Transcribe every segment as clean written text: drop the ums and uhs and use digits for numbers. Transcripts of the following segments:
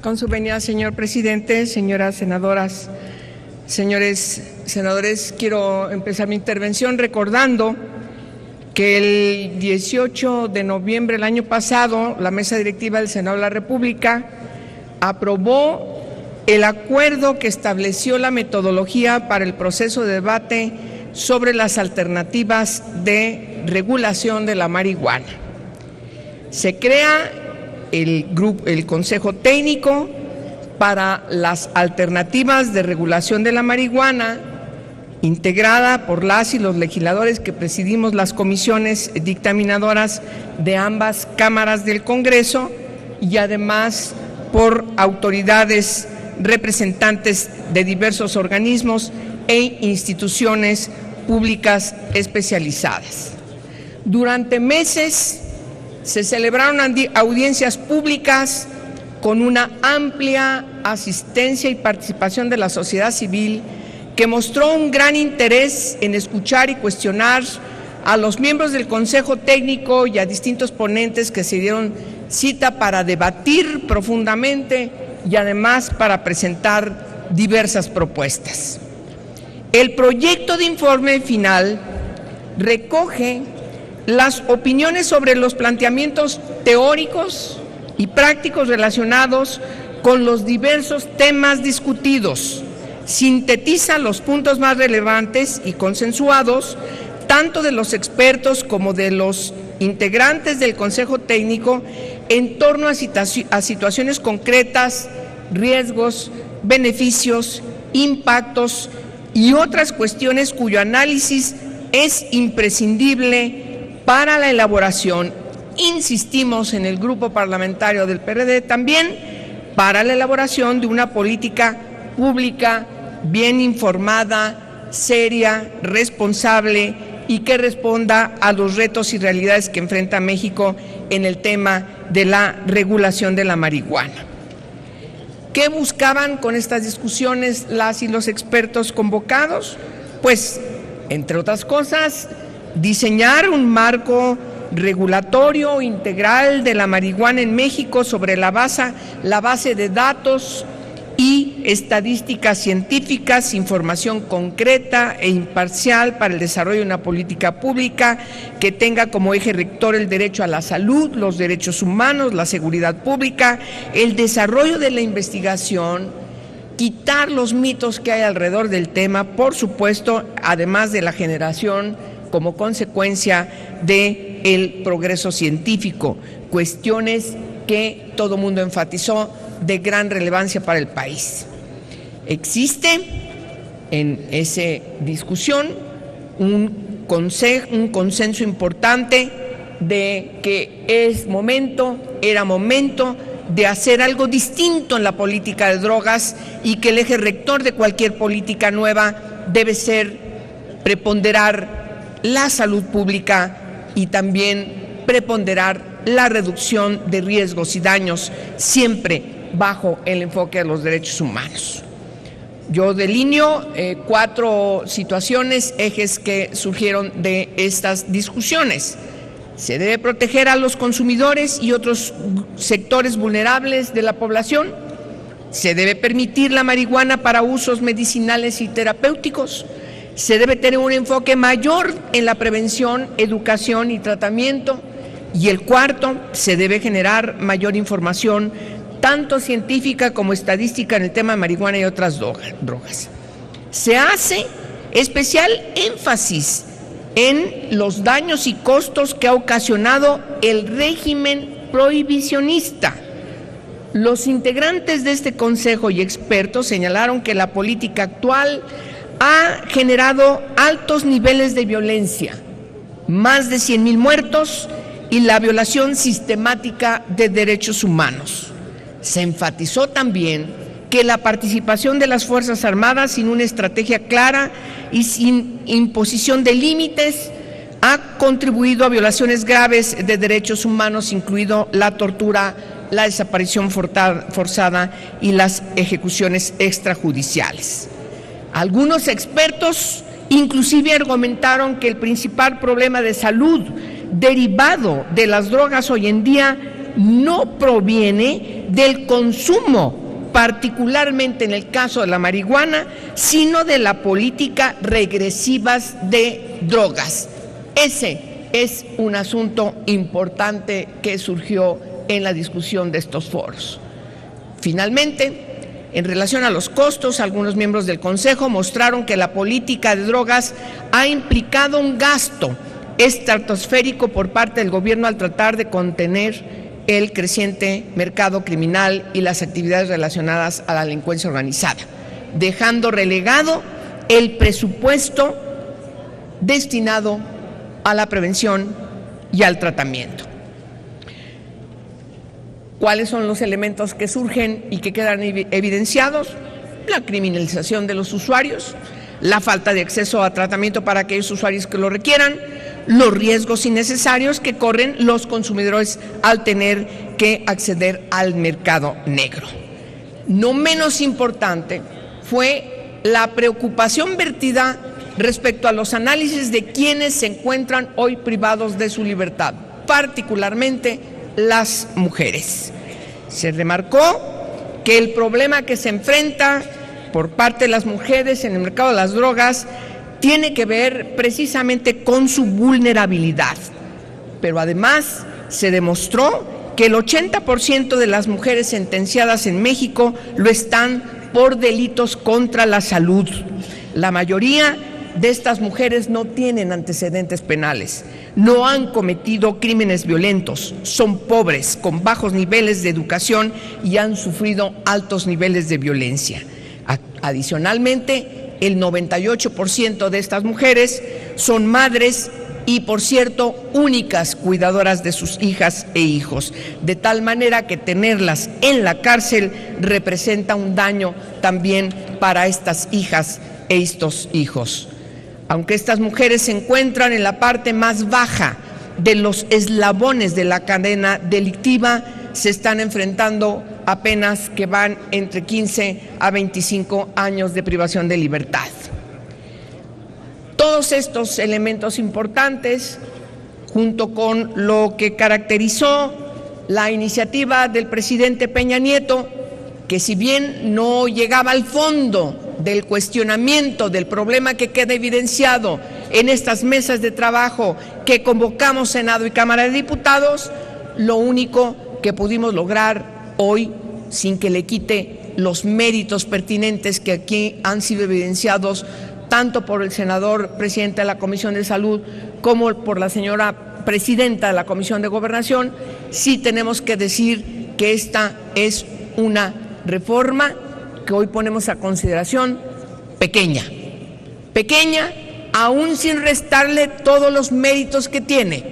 Con su venia, señor presidente, señoras senadoras, señores senadores, quiero empezar mi intervención recordando que el 18 de noviembre del año pasado, la mesa directiva del Senado de la República aprobó el acuerdo que estableció la metodología para el proceso de debate sobre las alternativas de regulación de la marihuana. Se crea el Consejo Técnico para las alternativas de regulación de la marihuana, integrada por las y los legisladores que presidimos las comisiones dictaminadoras de ambas cámaras del Congreso y además por autoridades representantes de diversos organismos e instituciones públicas especializadas. Durante meses se celebraron audiencias públicas con una amplia asistencia y participación de la sociedad civil que mostró un gran interés en escuchar y cuestionar a los miembros del Consejo Técnico y a distintos ponentes que se dieron cita para debatir profundamente y además para presentar diversas propuestas. El proyecto de informe final recoge las opiniones sobre los planteamientos teóricos y prácticos relacionados con los diversos temas discutidos, sintetiza los puntos más relevantes y consensuados, tanto de los expertos como de los integrantes del Consejo Técnico, en torno a situaciones concretas, riesgos, beneficios, impactos y otras cuestiones cuyo análisis es imprescindible para la elaboración, insistimos en el grupo parlamentario del PRD también, para la elaboración de una política pública bien informada, seria, responsable y que responda a los retos y realidades que enfrenta México en el tema de la regulación de la marihuana. ¿Qué buscaban con estas discusiones las y los expertos convocados? Pues, entre otras cosas, diseñar un marco regulatorio integral de la marihuana en México sobre la base de datos y estadísticas científicas, información concreta e imparcial para el desarrollo de una política pública que tenga como eje rector el derecho a la salud, los derechos humanos, la seguridad pública, el desarrollo de la investigación, quitar los mitos que hay alrededor del tema, por supuesto, además de la generación como consecuencia del progreso científico, cuestiones que todo mundo enfatizó de gran relevancia para el país. Existe en esa discusión un consenso importante de que era momento de hacer algo distinto en la política de drogas y que el eje rector de cualquier política nueva debe ser preponderar la salud pública y también preponderar la reducción de riesgos y daños, siempre bajo el enfoque de los derechos humanos. Yo delineo 4 situaciones, ejes que surgieron de estas discusiones. Se debe proteger a los consumidores y otros sectores vulnerables de la población. Se debe permitir la marihuana para usos medicinales y terapéuticos. Se debe tener un enfoque mayor en la prevención, educación y tratamiento. Y el cuarto, se debe generar mayor información, tanto científica como estadística en el tema de marihuana y otras drogas. Se hace especial énfasis en los daños y costos que ha ocasionado el régimen prohibicionista. Los integrantes de este consejo y expertos señalaron que la política actual ha generado altos niveles de violencia, más de 100,000 muertos y la violación sistemática de derechos humanos. Se enfatizó también que la participación de las Fuerzas Armadas sin una estrategia clara y sin imposición de límites ha contribuido a violaciones graves de derechos humanos, incluido la tortura, la desaparición forzada y las ejecuciones extrajudiciales. Algunos expertos inclusive argumentaron que el principal problema de salud derivado de las drogas hoy en día no proviene del consumo, particularmente en el caso de la marihuana, sino de la política regresivas de drogas. Ese es un asunto importante que surgió en la discusión de estos foros. Finalmente, en relación a los costos, algunos miembros del Consejo mostraron que la política de drogas ha implicado un gasto estratosférico por parte del gobierno al tratar de contener el creciente mercado criminal y las actividades relacionadas a la delincuencia organizada, dejando relegado el presupuesto destinado a la prevención y al tratamiento. ¿Cuáles son los elementos que surgen y que quedan evidenciados? La criminalización de los usuarios, la falta de acceso a tratamiento para aquellos usuarios que lo requieran, los riesgos innecesarios que corren los consumidores al tener que acceder al mercado negro. No menos importante fue la preocupación vertida respecto a los análisis de quienes se encuentran hoy privados de su libertad, particularmente las mujeres. Se remarcó que el problema que se enfrenta por parte de las mujeres en el mercado de las drogas tiene que ver precisamente con su vulnerabilidad, pero además se demostró que el 80% de las mujeres sentenciadas en México lo están por delitos contra la salud. La mayoría de estas mujeres no tienen antecedentes penales, no han cometido crímenes violentos, son pobres, con bajos niveles de educación y han sufrido altos niveles de violencia. Adicionalmente, el 98% de estas mujeres son madres y, por cierto, únicas cuidadoras de sus hijas e hijos, de tal manera que tenerlas en la cárcel representa un daño también para estas hijas e estos hijos. Aunque estas mujeres se encuentran en la parte más baja de los eslabones de la cadena delictiva, se están enfrentando a penas que van entre 15 a 25 años de privación de libertad. Todos estos elementos importantes, junto con lo que caracterizó la iniciativa del presidente Peña Nieto, que si bien no llegaba al fondo del cuestionamiento del problema que queda evidenciado en estas mesas de trabajo que convocamos Senado y Cámara de Diputados, lo único que pudimos lograr hoy, sin que le quite los méritos pertinentes que aquí han sido evidenciados tanto por el senador presidente de la Comisión de Salud como por la señora presidenta de la Comisión de Gobernación, sí tenemos que decir que esta es una reforma que hoy ponemos a consideración pequeña, aún sin restarle todos los méritos que tiene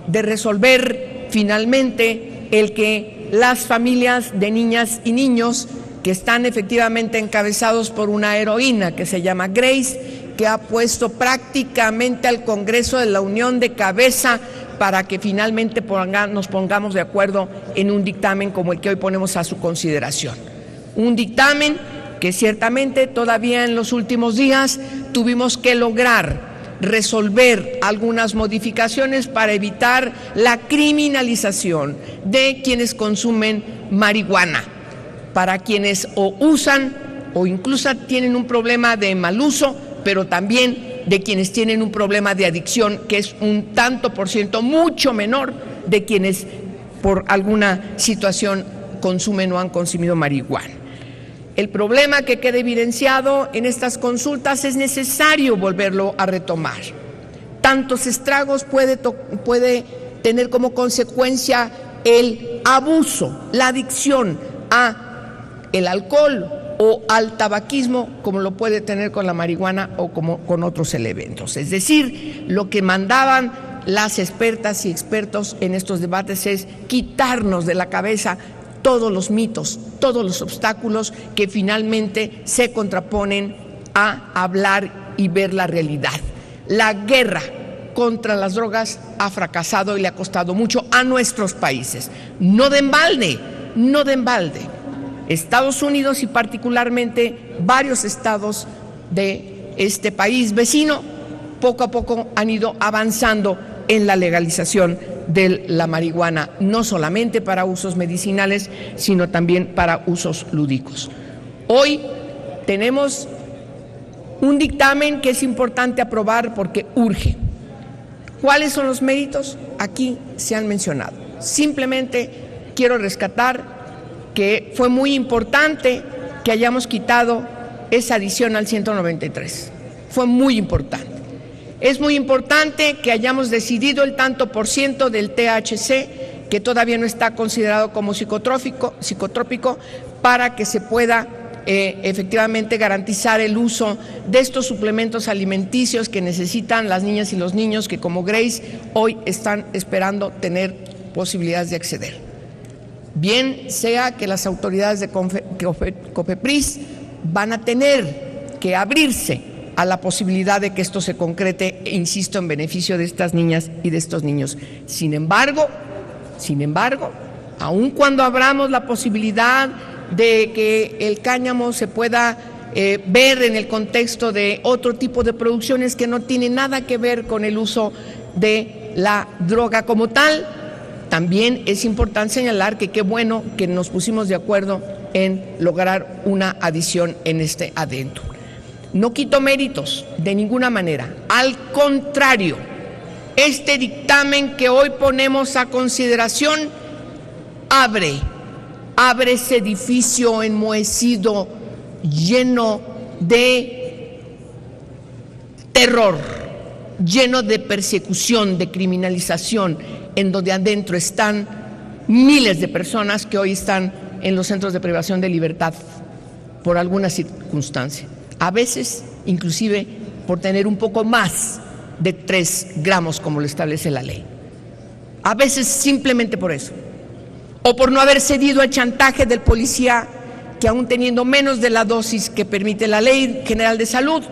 de resolver finalmente el que las familias de niñas y niños que están efectivamente encabezados por una heroína que se llama Grace, que ha puesto prácticamente al Congreso de la Unión de cabeza para que finalmente nos pongamos de acuerdo en un dictamen como el que hoy ponemos a su consideración. Un dictamen que ciertamente todavía en los últimos días tuvimos que lograr resolver algunas modificaciones para evitar la criminalización de quienes consumen marihuana, para quienes o usan o incluso tienen un problema de mal uso, pero también de quienes tienen un problema de adicción, que es un tanto por ciento mucho menor de quienes por alguna situación consumen o han consumido marihuana. El problema que queda evidenciado en estas consultas es necesario volverlo a retomar. Tantos estragos puede tener como consecuencia el abuso, la adicción al alcohol o al tabaquismo, como lo puede tener con la marihuana o como con otros elementos. Es decir, lo que mandaban las expertas y expertos en estos debates es quitarnos de la cabeza todos los mitos, todos los obstáculos que finalmente se contraponen a hablar y ver la realidad. La guerra contra las drogas ha fracasado y le ha costado mucho a nuestros países. No de embalde. Estados Unidos y particularmente varios estados de este país vecino poco a poco han ido avanzando en la legalización de la marihuana, no solamente para usos medicinales, sino también para usos lúdicos. Hoy tenemos un dictamen que es importante aprobar porque urge. ¿Cuáles son los méritos? Aquí se han mencionado. Simplemente quiero rescatar que fue muy importante que hayamos quitado esa adición al 193. Fue muy importante. Es muy importante que hayamos decidido el tanto por ciento del THC, que todavía no está considerado como psicotrópico, para que se pueda efectivamente garantizar el uso de estos suplementos alimenticios que necesitan las niñas y los niños que, como Grace, hoy están esperando tener posibilidades de acceder. Bien sea que las autoridades de COFEPRIS van a tener que abrirse a la posibilidad de que esto se concrete, insisto, en beneficio de estas niñas y de estos niños. Sin embargo, aun cuando abramos la posibilidad de que el cáñamo se pueda ver en el contexto de otro tipo de producciones que no tiene nada que ver con el uso de la droga como tal, también es importante señalar que qué bueno que nos pusimos de acuerdo en lograr una adición en este adendum. No quito méritos de ninguna manera, al contrario, este dictamen que hoy ponemos a consideración abre ese edificio enmohecido, lleno de terror, lleno de persecución, de criminalización, en donde adentro están miles de personas que hoy están en los centros de privación de libertad por alguna circunstancia, a veces inclusive por tener un poco más de 3 gramos como lo establece la ley, a veces simplemente por eso, o por no haber cedido al chantaje del policía que, aún teniendo menos de la dosis que permite la Ley General de Salud,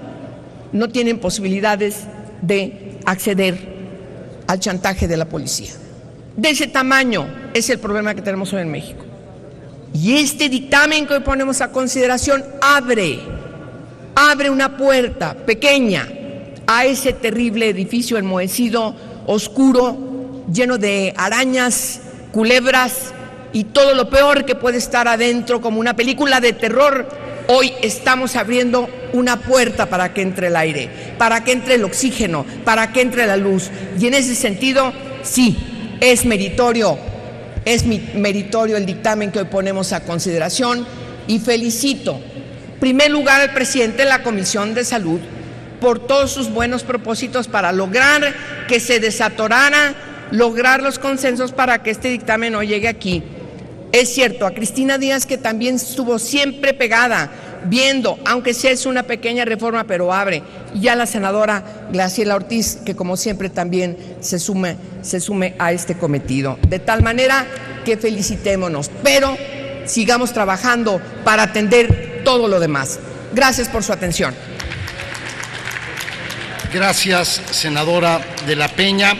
no tienen posibilidades de acceder al chantaje de la policía. De ese tamaño es el problema que tenemos hoy en México. Y este dictamen que hoy ponemos a consideración abre una puerta pequeña a ese terrible edificio enmohecido, oscuro, lleno de arañas, culebras y todo lo peor que puede estar adentro, como una película de terror. Hoy estamos abriendo una puerta para que entre el aire, para que entre el oxígeno, para que entre la luz. Y en ese sentido, sí, es meritorio el dictamen que hoy ponemos a consideración, y felicito, en primer lugar, al presidente de la Comisión de Salud por todos sus buenos propósitos para lograr que se desatorara, lograr los consensos para que este dictamen hoy llegue aquí. Es cierto, a Cristina Díaz, que también estuvo siempre pegada, viendo, aunque sea es una pequeña reforma, pero abre, y a la senadora Graciela Ortiz, que como siempre también se sume a este cometido. De tal manera que felicitémonos, pero sigamos trabajando para atender todo lo demás. Gracias por su atención. Gracias, senadora de la Peña.